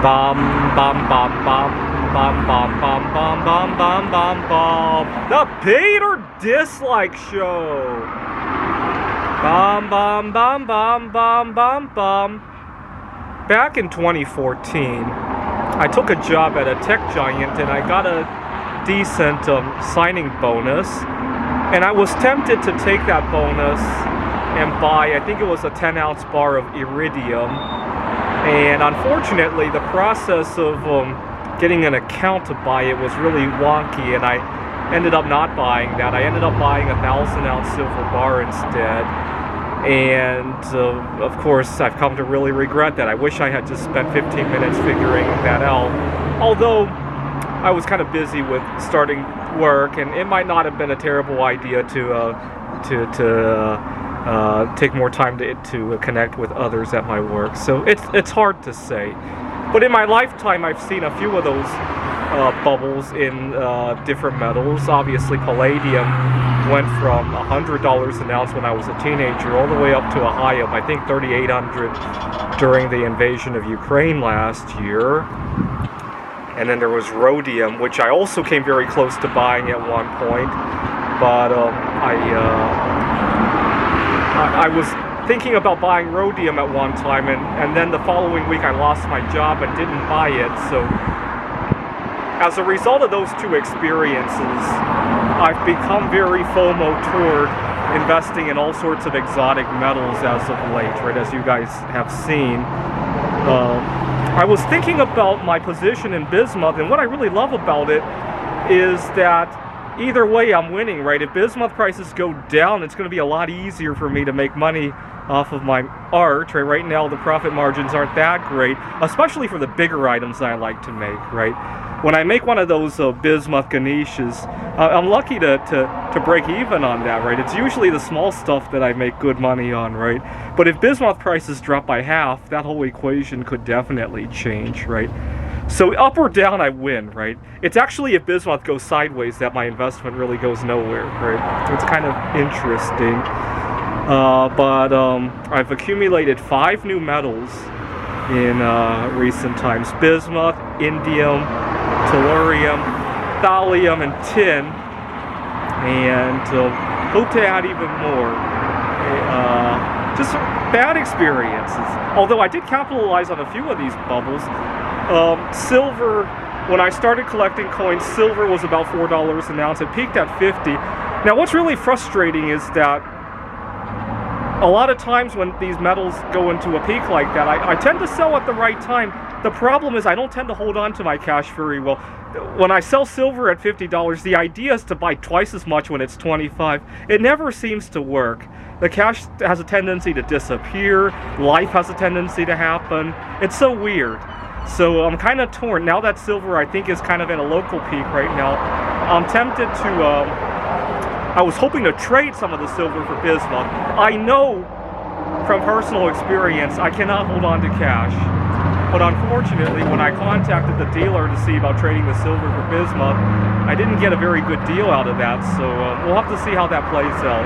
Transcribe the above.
Bum bum bum bum bum bum bum bum bum bum bum bum. The Peter Dislike Show. Bum bum bum bum bum bum bum. Back in 2014, I took a job at a tech giant and I got a decent signing bonus. And I was tempted to take that bonus and buy, I think it was a 10-ounce bar of iridium. And unfortunately, the process of getting an account to buy it was really wonky, and I ended up not buying that. I ended up buying a 1,000-ounce silver bar instead. And of course, I've come to really regret that. I wish I had just spent 15 minutes figuring that out. Although I was kind of busy with starting work, and it might not have been a terrible idea to take more time to connect with others at my work. So it's hard to say. But in my lifetime, I've seen a few of those bubbles in different metals. Obviously, palladium went from $100 an ounce when I was a teenager all the way up to a high of, I think, $3,800 during the invasion of Ukraine last year. And then there was rhodium, which I also came very close to buying at one point. But I was thinking about buying rhodium at one time, and then the following week I lost my job and didn't buy it. So as a result of those two experiences, I've become very FOMO toward investing in all sorts of exotic metals as of late, right, as you guys have seen. I was thinking about my position in bismuth, and what I really love about it is that either way I'm winning, right? If bismuth prices go down, it's going to be a lot easier for me to make money off of my art, right? Right now the profit margins aren't that great, especially for the bigger items I like to make, right? When I make one of those bismuth Ganeshes, I'm lucky to break even on that, right? It's usually the small stuff that I make good money on, right? But if bismuth prices drop by half, that whole equation could definitely change, right? So up or down, I win, right? It's actually if bismuth goes sideways that my investment really goes nowhere, right? It's kind of interesting. But I've accumulated 5 new metals in recent times: bismuth, indium, tellurium, thallium, and tin, and hope to add even more. Just bad experiences. Although I did capitalize on a few of these bubbles. Silver, when I started collecting coins, silver was about $4 an ounce. It peaked at 50. Now what's really frustrating is that a lot of times when these metals go into a peak like that, I tend to sell at the right time. The problem is I don't tend to hold on to my cash very well. When I sell silver at $50, the idea is to buy twice as much when it's $25. It never seems to work. The cash has a tendency to disappear. Life has a tendency to happen. It's so weird. So I'm kind of torn. Now that silver, I think, is kind of in a local peak right now, I'm tempted to, I was hoping to trade some of the silver for bismuth. I know from personal experience I cannot hold on to cash. But unfortunately, when I contacted the dealer to see about trading the silver for bismuth, I didn't get a very good deal out of that. So we'll have to see how that plays out.